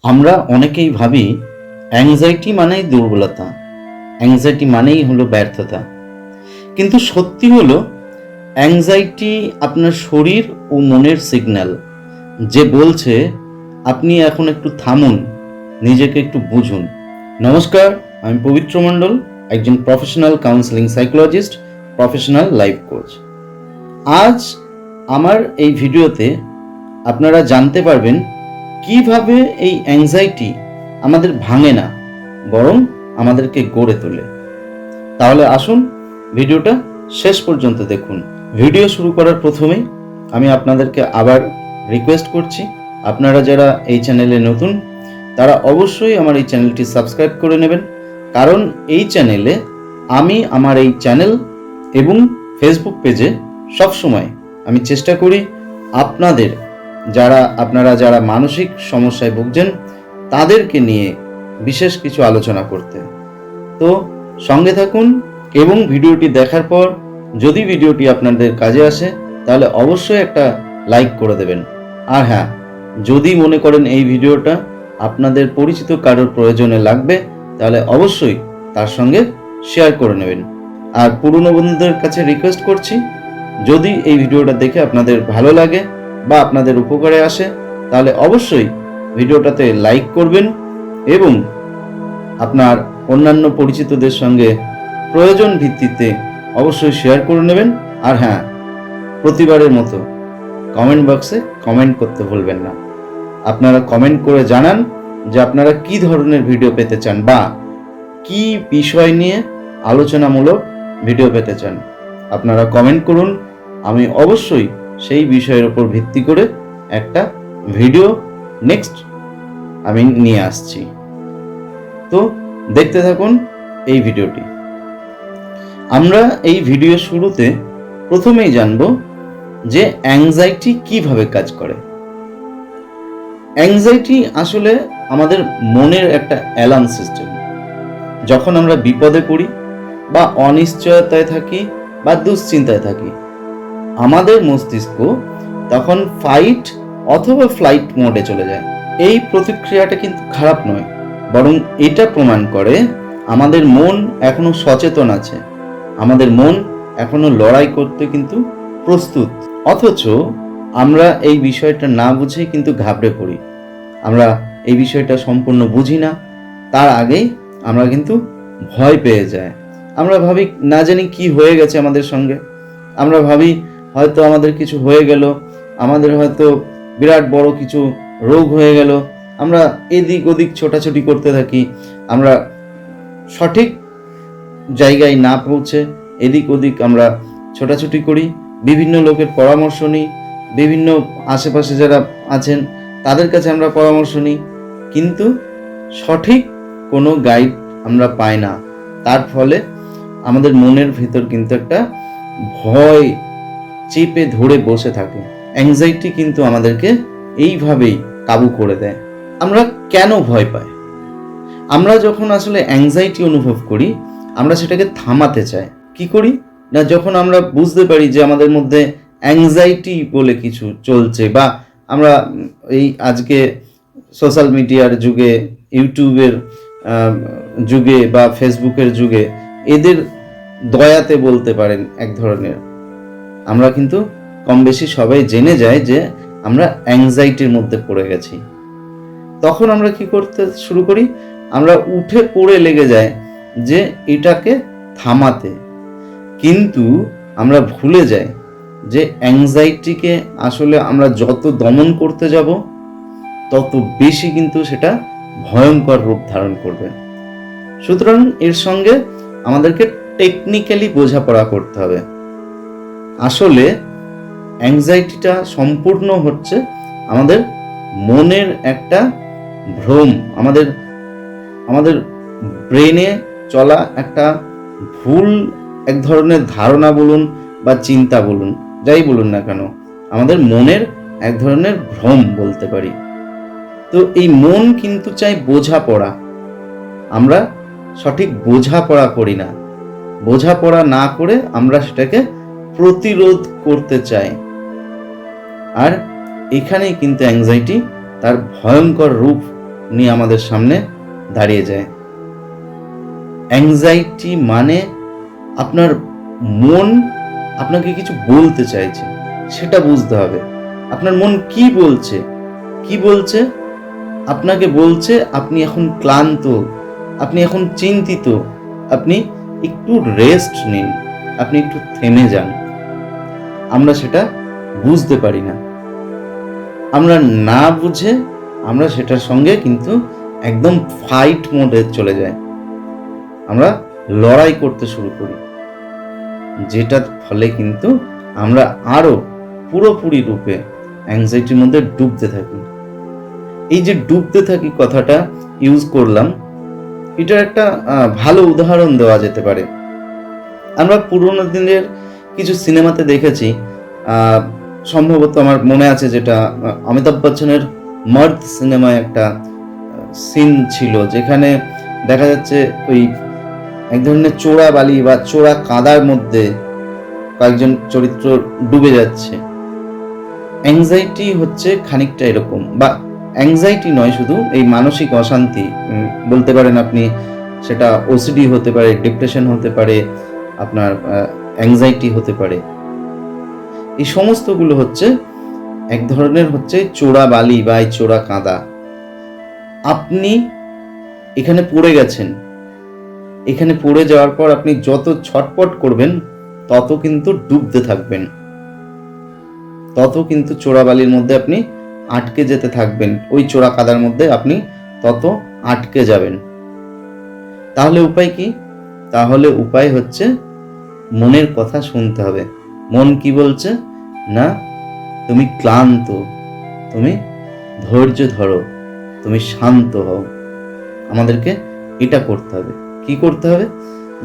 আমরা অনেকেই ভাবি অ্যাংজাইটি মানেই দুর্বলতা, অ্যাংজাইটি মানেই হলো ব্যর্থতা। কিন্তু সত্যি হলো অ্যাংজাইটি আপনার শরীর ও মনের সিগন্যাল, যে বলছে আপনি এখন একটু থামুন, নিজেকে একটু বুঝুন। নমস্কার, আমি পবিত্র মণ্ডল, একজন professional counselling psychologist, professional life coach. আজ আমার এই ভিডিওতে আপনারা জানতে পারবেন কিভাবে এই অ্যাংজাইটি আমাদের ভাঙে না, বরং আমাদেরকে গড়ে তোলে। তাহলে আসুন ভিডিওটা শেষ পর্যন্ত দেখুন। ভিডিও শুরু করার প্রথমেই আমি আপনাদেরকে আবার রিকোয়েস্ট করছি, আপনারা যারা এই চ্যানেলে নতুন তারা অবশ্যই আমার এই চ্যানেলটি সাবস্ক্রাইব করে নেবেন। কারণ এই চ্যানেলে আমি আমার এই চ্যানেল এবং ফেসবুক পেজে সবসময় আমি চেষ্টা করি আপনারা যারা মানসিক সমস্যায় ভুগছেন তাদেরকে নিয়ে বিশেষ কিছু আলোচনা করতে। তো সঙ্গে থাকুন এবং ভিডিওটি দেখার পর যদি ভিডিওটি আপনাদের কাজে আসে তাহলে অবশ্যই একটা লাইক করে দেবেন। আর হ্যাঁ, যদি মনে করেন এই ভিডিওটা আপনাদের পরিচিত কারোর প্রয়োজনে লাগবে তাহলে অবশ্যই তার সঙ্গে শেয়ার করে নেবেন। আর পুরনো বন্ধুদের কাছে রিকোয়েস্ট করছি, যদি এই ভিডিওটা দেখে আপনাদের ভালো লাগে বা আপনাদের উপকারে আসে তাহলে অবশ্যই ভিডিওটাতে লাইক করবেন এবং আপনার অন্যান্য পরিচিতদের সঙ্গে প্রয়োজন ভিত্তিতে অবশ্যই শেয়ার করে নেবেন। আর হ্যাঁ, প্রতিবারের মতো কমেন্ট বক্সে কমেন্ট করতে ভুলবেন না। আপনারা কমেন্ট করে জানান যে আপনারা কি ধরনের ভিডিও পেতে চান বা কি বিষয় নিয়ে আলোচনামূলক ভিডিও পেতে চান। আপনারা কমেন্ট করুন, আমি অবশ্যই সেই বিষয়ের উপর ভিত্তি করে একটা ভিডিও নেক্সট আমি নিয়ে আসছি। তো দেখতে থাকুন এই ভিডিওটি। আমরা এই ভিডিও শুরুতে প্রথমেই জানব যে অ্যাংজাইটি কিভাবে কাজ করে। অ্যাংজাইটি আসলে আমাদের মনের একটা অ্যালার্ম সিস্টেম। যখন আমরা বিপদে পড়ি বা অনিশ্চয়তায় থাকি বা দুশ্চিন্তায় থাকি, আমাদের মস্তিষ্ক তখন ফাইট অথবা ফ্লাইট মোডে চলে যায়। এই প্রতিক্রিয়াটা কিন্তু খারাপ নয়, বরং এটা প্রমাণ করে আমাদের মন এখনো সচেতন আছে, আমাদের মন এখনো লড়াই করতে কিন্তু প্রস্তুত। অথচ আমরা এই বিষয়টা না বুঝেই কিন্তু ঘাবড়ে পড়ি। আমরা এই বিষয়টা সম্পূর্ণ বুঝি না, তার আগেই আমরা কিন্তু ভয় পেয়ে যাই। আমরা ভাবি না জানি কি হয়ে গেছে আমাদের সঙ্গে, আমরা ভাবি হয়তো আমাদের কিছু হয়ে গেল, আমাদের হয়তো বিরাট বড় কিছু রোগ হয়ে গেল। আমরা এদিক ওদিক ছোটাছুটি করতে থাকি, আমরা সঠিক জায়গায় না পৌঁছে এদিক ওদিক আমরা ছোটাছুটি করি, বিভিন্ন লোকের পরামর্শ নিই, বিভিন্ন আশেপাশে যারা আছেন তাদের কাছে আমরা পরামর্শ নিই, কিন্তু সঠিক কোনো গাইড আমরা পাই না। তার ফলে আমাদের মনের ভেতর কিন্তু একটা ভয় চেপে ধরে বসে থাকে। অ্যাংজাইটি কিন্তু আমাদেরকে এইভাবেই কাবু করে দেয়। আমরা কেন ভয় পাই? আমরা যখন আসলে অ্যাংজাইটি অনুভব করি, আমরা সেটাকে থামাতে চাই। কি করি না, যখন আমরা বুঝতে পারি যে আমাদের মধ্যে অ্যাংজাইটি বলে কিছু চলছে, বা আমরা এই আজকে সোশ্যাল মিডিয়ার যুগে, ইউটিউবের যুগে বা ফেসবুকের যুগে এদের দয়াতে বলতে পারেন এক ধরনের, আমরা কিন্তু কম বেশি সবাই জেনে যায় যে আমরা অ্যাংজাইটির মধ্যে পড়ে গেছি। তখন আমরা কি করতে শুরু করি? আমরা উঠে পড়ে লেগে যায় যে এটাকে থামাতে। কিন্তু আমরা ভুলে যাই যে অ্যাংজাইটিকে আসলে আমরা যত দমন করতে যাব তত বেশি কিন্তু সেটা ভয়ঙ্কর রূপ ধারণ করবে। সুতরাং এর সঙ্গে আমাদেরকে টেকনিক্যালি বোঝাপড়া করতে হবে। আসলে অ্যাংজাইটিটা সম্পূর্ণ হচ্ছে আমাদের মনের একটা ভ্রম, আমাদের ব্রেনে চলা একটা ভুল এক ধরনের ধারণা বলুন বা চিন্তা বলুন, যাই বলুন না কেন, আমাদের মনের এক ধরনের ভ্রম বলতে পারি। তো এই মন কিন্তু চাই বোঝাপড়া। আমরা সঠিক বোঝাপড়া করি না, বোঝাপড়া না করে আমরা সেটাকে প্রতিরোধ করতে চাই। আর এখানেই কিন্তু অ্যাংজাইটি তার ভয়ঙ্কর রূপ নিয়ে আমাদের সামনে দাঁড়িয়ে যায়। অ্যাংজাইটি মানে আপনার মন আপনাকে কিছু বলতে চাইছে, সেটা বুঝতে হবে। আপনার মন কি বলছে? আপনাকে বলছে আপনি এখন ক্লান্ত, আপনি এখন চিন্তিত, আপনি একটু রেস্ট নিন, আপনি একটু থেমে যান। আমরা সেটা বুঝতে পারি না। আমরা না বুঝে আমরা সেটার সঙ্গে কিন্তু একদম ফাইট মোডে চলে যাই, আমরা লড়াই করতে শুরু করি, যেটার ফলে কিন্তু আমরা আরো পুরোপুরি রূপে অ্যাংজাইটির মধ্যে ডুবতে থাকি। এই যে ডুবতে থাকি কথাটা ইউজ করলাম, এটার একটা ভালো উদাহরণ দেওয়া যেতে পারে। আমরা পুরোনো দিনের কিছু সিনেমাতে দেখেছি, সম্ভবত আমার মনে আছে, যেটা অমিতাভ বচ্চনের মর্দ সিনেমায় একটা সিন ছিল, যেখানে দেখা যাচ্ছে ওই এক ধরনের চোরা বালি বা চোরা কাদার মধ্যে কয়েকজন চরিত্র ডুবে যাচ্ছে। অ্যাংজাইটি হচ্ছে খানিকটা এরকম, বা অ্যাংজাইটি নয় শুধু, এই মানসিক অশান্তি বলতে পারেন আপনি, সেটা ওসিডি হতে পারে, ডিপ্রেশন হতে পারে, আপনার অ্যাংজাইটি হতে পারে। এই সমস্তগুলো হচ্ছে এক ধরনের হচ্ছে চোরা বালি বা এই চোরা কাদা। আপনি এখানে পড়ে গেছেন, এখানে পড়ে যাওয়ার পর আপনি যত ছটপট করবেন তত কিন্তু ডুবতে থাকবেন, তত কিন্তু চোরা বালির মধ্যে আপনি আটকে যেতে থাকবেন, ওই চোরা কাদার মধ্যে আপনি তত আটকে যাবেন। তাহলে উপায় কি? তাহলে উপায় হচ্ছে মনের কথা শুনতে হবে। মন কি বলছে? না, তুমি ক্লান্ত, তুমি ধৈর্য ধরো, তুমি শান্ত হও। আমাদেরকে এটা করতে হবে। কি করতে হবে?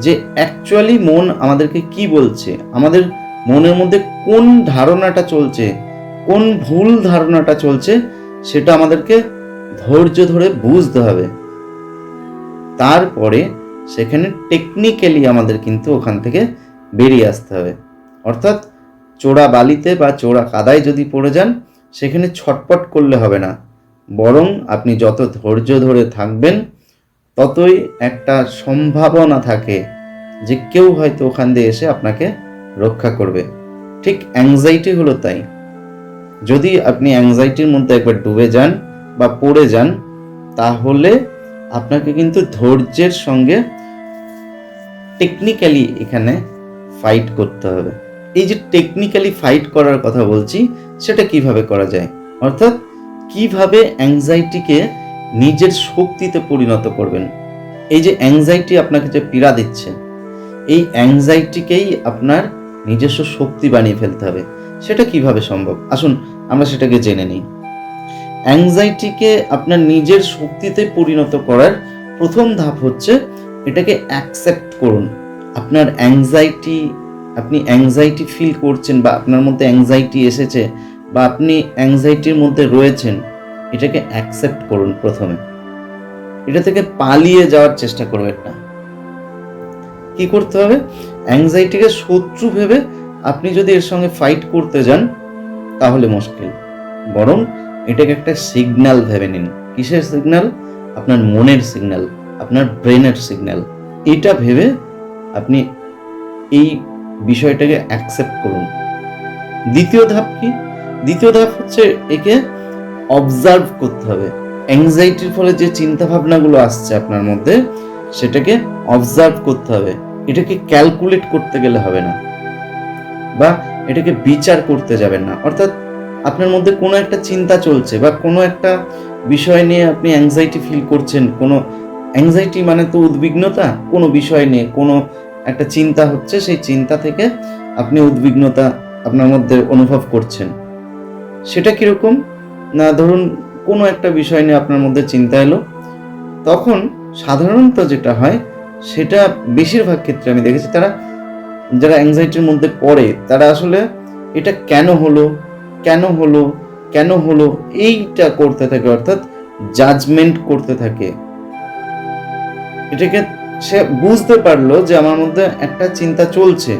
যে অ্যাকচুয়ালি মন আমাদেরকে কি বলছে, আমাদের মনের মধ্যে কোন ধারণাটা চলছে, কোন ভুল ধারণাটা চলছে, সেটা আমাদেরকে ধৈর্য ধরে বুঝতে হবে। তারপরে সেখানে টেকনিক্যালি আমাদের কিন্তু ওখান থেকে বেরিয়ে আসতে হবে। অর্থাৎ চোরা বালিতে বা চোরা কাদায় যদি পড়ে যান, সেখানে ছটপট করলে হবে না, বরং আপনি যত ধৈর্য ধরে থাকবেন ততই একটা সম্ভাবনা থাকে যে কেউ হয়তো ওখান দিয়ে এসে আপনাকে রক্ষা করবে। ঠিক অ্যাংজাইটি হলো তাই। যদি আপনি অ্যাংজাইটির মধ্যে একবার ডুবে যান বা পড়ে যান, তাহলে আপনাকে কিন্তু ধৈর্যের সঙ্গে টেকনিক্যালি এখানে ফাইট করতে হবে। এই যে টেকনিক্যালি ফাইট করার কথা বলছি, সেটা কিভাবে করা যায়, অর্থাৎ কিভাবে অ্যাংজাইটিকে নিজের শক্তিতে পরিণত করবেন। এই যে অ্যাংজাইটি আপনাকে যে পীড়া দিচ্ছে, এই অ্যাংজাইটিকেই আপনার নিজস্ব শক্তি বানিয়ে ফেলতে হবে। সেটা কিভাবে সম্ভব? আসুন আমরা সেটাকে জেনে নিই। অ্যাংজাইটিকে আপনার নিজের শক্তিতে পরিণত করার প্রথম ধাপ হচ্ছে এটাকে অ্যাকসেপ্ট করুন। আপনার আপনি অ্যাংজাইটি ফিল করছেন, বা আপনার মধ্যে অ্যাংজাইটি এসেছে, বা আপনি অ্যাংজাইটির মধ্যে রয়েছেন, এটাকে অ্যাকসেপ্ট করুন প্রথমে। এটা থেকে পালিয়ে যাওয়ার চেষ্টা করবেন না। কি করতে হবে? অ্যাংজাইটিকে শত্রু ভেবে আপনি যদি এর সঙ্গে ফাইট করতে যান তাহলে মুশকিল, বরং এটাকে একটা সিগন্যাল ভেবে নিন। কিসের সিগন্যাল? আপনার মনের সিগন্যাল, আপনার ব্রেনের সিগন্যাল। এটা ভেবে আপনি এই বিষয়টাকে অ্যাকসেপ্ট করুন। দ্বিতীয় ধাপ কি? দ্বিতীয় ধাপ হচ্ছে একে অবজার্ভ করতে হবে। অ্যাংজাইটির ফলে যে চিন্তা ভাবনাগুলো আসছে আপনার মধ্যে, সেটাকে অবজার্ভ করতে হবে। এটাকে ক্যালকুলেট করতে গেলে হবে না, বা এটাকে বিচার করতে যাবেন না। অর্থাৎ আপনার মধ্যে কোনো একটা চিন্তা চলছে, বা কোনো একটা বিষয় নিয়ে আপনি অ্যাংজাইটি ফিল করছেন। কোনো অ্যাংজাইটি মানে তো উদ্বিগ্নতা, কোনো বিষয় নিয়ে কোনো একটা চিন্তা হচ্ছে, সেই চিন্তা থেকে আপনি উদ্বিগ্নতা আপনার মধ্যে অনুভব করছেন। সেটা কিরকম না, ধরুন কোনো একটা বিষয় নিয়ে আপনার মধ্যে চিন্তা এলো, তখন সাধারণত যেটা হয়, সেটা বেশিরভাগ ক্ষেত্রে আমি দেখেছি, যারা অ্যাংজাইটির মধ্যে পড়ে, তারা আসলে এটা কেন হলো এইটা করতে থাকে, অর্থাৎ জাজমেন্ট করতে থাকে। এটাকে সে বুঝতে পারলো যে আমার মধ্যে একটা চিন্তা চলছে,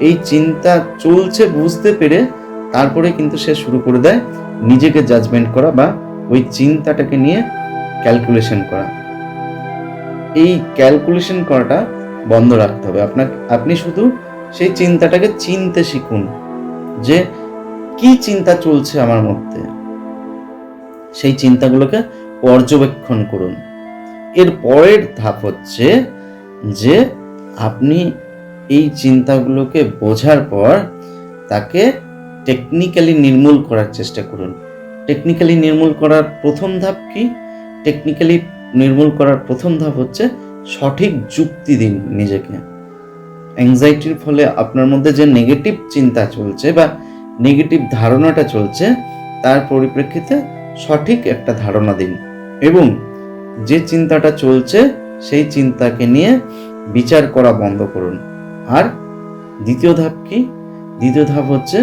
এই চিন্তা চলছে বুঝতে পেরে তারপরে কিন্তু সে শুরু করে দেয় নিজেকে জাজমেন্ট করা, বা ওই চিন্তাটাকে নিয়ে ক্যালকুলেশন করা। এই ক্যালকুলেশন করাটা বন্ধ রাখতে হবে। আপনি শুধু সেই চিন্তাটাকে চিনতে শিখুন যে কি চিন্তা চলছে আমার মধ্যে, সেই চিন্তাগুলোকে পর্যবেক্ষণ করুন। এর পরের ধাপ হচ্ছে যে আপনি এই চিন্তাগুলোকে বোঝার পর তাকে টেকনিক্যালি নির্মূল করার চেষ্টা করুন। টেকনিক্যালি নির্মূল করার প্রথম ধাপ কি? টেকনিক্যালি নির্মূল করার প্রথম ধাপ হচ্ছে সঠিক যুক্তি দিন নিজেকে। অ্যাংজাইটির ফলে আপনার মধ্যে যে নেগেটিভ চিন্তা চলছে বা নেগেটিভ ধারণাটা চলছে, তার পরিপ্রেক্ষিতে সঠিক একটা ধারণা দিন এবং যে চিন্তাটা চলছে সেই চিন্তাকে নিয়ে বিচার করা বন্ধ করুন। আর দ্বিতীয় ধাপ কি? দ্বিতীয় ধাপ হচ্ছে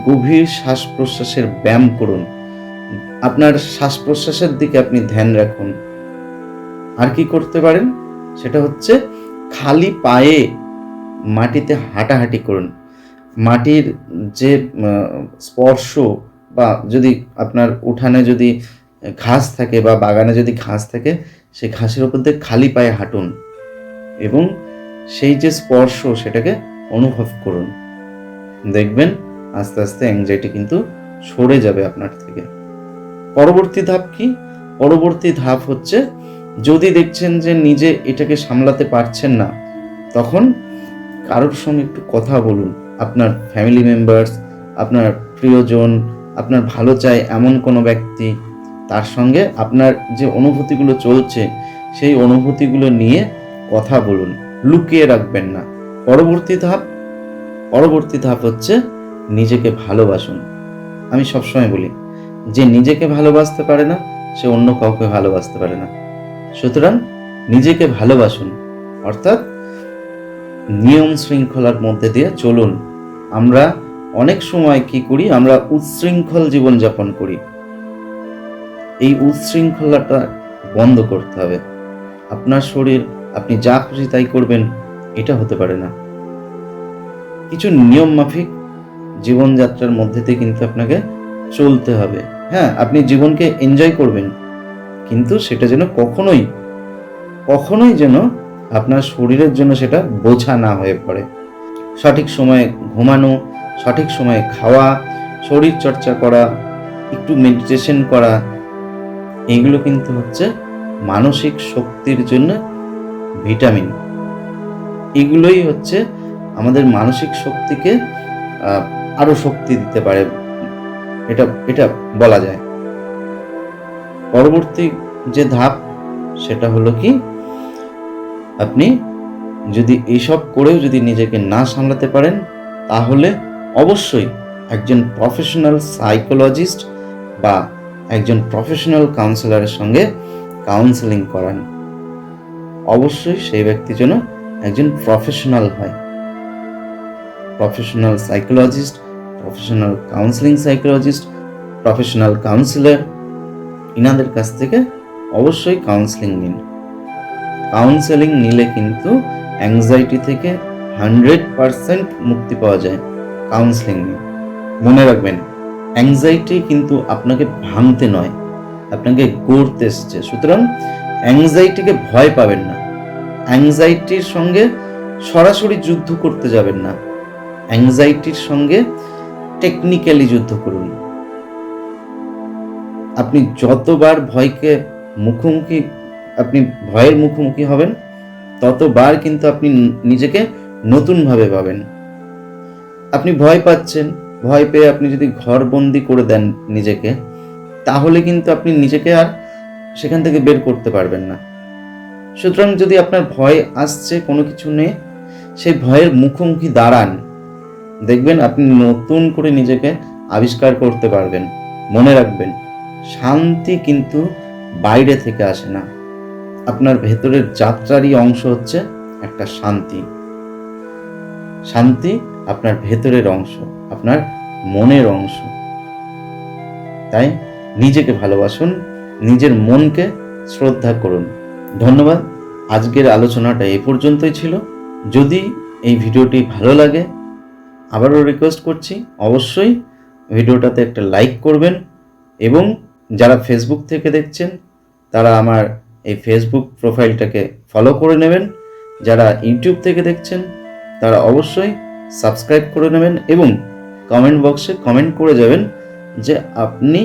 গভীর শ্বাস প্রশ্বাসের ব্যায়াম করুন। আপনার শ্বাস প্রশ্বাসের দিকে আপনি ধ্যান রাখুন। আর কি করতে পারেন? সেটা হচ্ছে খালি পায়ে মাটিতে হাঁটাহাঁটি করুন। মাটির যে স্পর্শ, বা যদি আপনার উঠানে যদি ঘাস থাকে বা বাগানে যদি ঘাস থাকে, সেই ঘাসের উপর দিয়ে খালি পায়ে হাঁটুন এবং সেই যে স্পর্শ সেটাকে অনুভব করুন। দেখবেন আস্তে আস্তে অ্যাংজাইটি কিন্তু সরে যাবে আপনার থেকে। পরবর্তী ধাপ কি? পরবর্তী ধাপ হচ্ছে, যদি দেখছেন যে নিজে এটাকে সামলাতে পারছেন না, তখন কারোর সঙ্গে একটু কথা বলুন। আপনার ফ্যামিলি মেম্বার্স, আপনার প্রিয়জন, আপনার ভালো চায় এমন কোনো ব্যক্তি, তার সঙ্গে আপনার যে অনুভূতিগুলো চলছে সেই অনুভূতিগুলো নিয়ে কথা বলুন, লুকিয়ে রাখবেন না। পরবর্তী ধাপ হচ্ছে নিজেকে ভালোবাসুন। আমি সবসময় বলি যে নিজেকে ভালোবাসতে পারে না সে অন্য কাউকে ভালোবাসতে পারে না। সুতরাং নিজেকে ভালোবাসুন, অর্থাৎ নিয়ম শৃঙ্খলার মধ্যে দিয়ে চলুন। আমরা অনেক সময় কি করি? আমরা উচ্ছৃঙ্খল জীবনযাপন করি। এই উচ্ছৃঙ্খলাটা বন্ধ করতে হবে। আপনার শরীর, আপনি যা খুশি তাই করবেন, এটা হতে পারে না। কিছু নিয়ম মাফিক জীবনযাত্রার মধ্যে দিয়ে কিন্তু আপনাকে চলতে হবে। হ্যাঁ, আপনি জীবনকে এনজয় করবেন, কিন্তু সেটা যেন কখনোই যেন আপনার শরীরের জন্য সেটা বোঝা না হয়ে পড়ে। সঠিক সময়ে ঘুমানো, সঠিক সময়ে খাওয়া, শরীর চর্চা করা, একটু মেডিটেশন করা, এইগুলো কিন্তু হচ্ছে মানসিক শক্তির জন্য ভিটামিন। এগুলোই হচ্ছে আমাদের মানসিক শক্তিকে আরো শক্তি দিতে পারে, এটা বলা যায়। পরবর্তী যে ধাপ সেটা হলো কি, আপনি যদি এইসব করেও যদি নিজেকে না সামলাতে পারেন, তাহলে অবশ্যই একজন প্রফেশনাল সাইকোলজিস্ট বা একজন প্রফেশনাল কাউন্সিলরের সঙ্গে কাউন্সেলিং করান। অবশ্যই সেই ব্যক্তি যেন একজন প্রফেশনাল হয়। Professional psychologist, professional counselling psychologist, professional councillor, ইনাদের কাছ থেকে অবশ্যই কাউন্সেলিং নিন। কাউন্সেলিং নিলে কিন্তু অ্যাংজাইটি থেকে 100% মুক্তি পাওয়া যায়। কাউন্সেলিং নিন। মনে রাখবেন, অ্যাংজাইটি কিন্তু আপনাকে ভাঙতে নয়, আপনাকে গড়তে এসছে। সুতরাং অ্যাংজাইটিকে ভয় পাবেন না। অ্যাংজাইটির সঙ্গে সরাসরি যুদ্ধ করতে যাবেন না। অ্যাংজাইটির সঙ্গে টেকনিক্যালি যুদ্ধ করুন। আপনি যতবার ভয়ের মুখোমুখি হবেন, ততবার কিন্তু আপনি নিজেকে নতুনভাবে পাবেন। আপনি ভয় পাচ্ছেন, ভয় পেয়ে আপনি যদি ঘরবন্দি করে দেন নিজেকে, তাহলে কিন্তু আপনি নিজেকে আর সেখান থেকে বের করতে পারবেন না। সুতরাং যদি আপনার ভয় আসছে কোনো কিছু নিয়ে, সেই ভয়ের মুখোমুখি দাঁড়ান, দেখবেন আপনি নতুন করে নিজেকে আবিষ্কার করতে পারবেন। মনে রাখবেন, শান্তি কিন্তু বাইরে থেকে আসে না। আপনার ভেতরের যাত্রারই অংশ হচ্ছে একটা শান্তি। শান্তি আপনার ভেতরের অংশ, আপনার মনের অংশ। তাই নিজেকে ভালোবাসুন, নিজের মনকে শ্রদ্ধা করুন। ধন্যবাদ। আজকের আলোচনাটা এই পর্যন্তই ছিল। যদি এই ভিডিওটি ভালো লাগে, আবারও রিকোয়েস্ট করছি, অবশ্যই ভিডিওটাতে একটা লাইক করবেন এবং যারা ফেসবুক থেকে দেখছেন তারা আমার এই ফেসবুক প্রোফাইলটাকে ফলো করে নেবেন। যারা ইউটিউব থেকে দেখছেন তারা অবশ্যই সাবস্ক্রাইব করে নেবেন এবং কমেন্ট বক্সে কমেন্ট করে যাবেন যে আপনি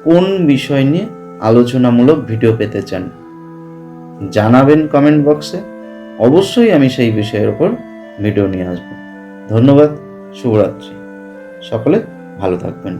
কোন বিষয় নিয়ে আলোচনামূলক ভিডিও পেতে চান। জানাবেন কমেন্ট বক্সে, অবশ্যই আমি সেই বিষয়ের উপর ভিডিও নিয়ে আসবো। ধন্যবাদ, শুভরাত্রি, সকলে ভালো থাকবেন।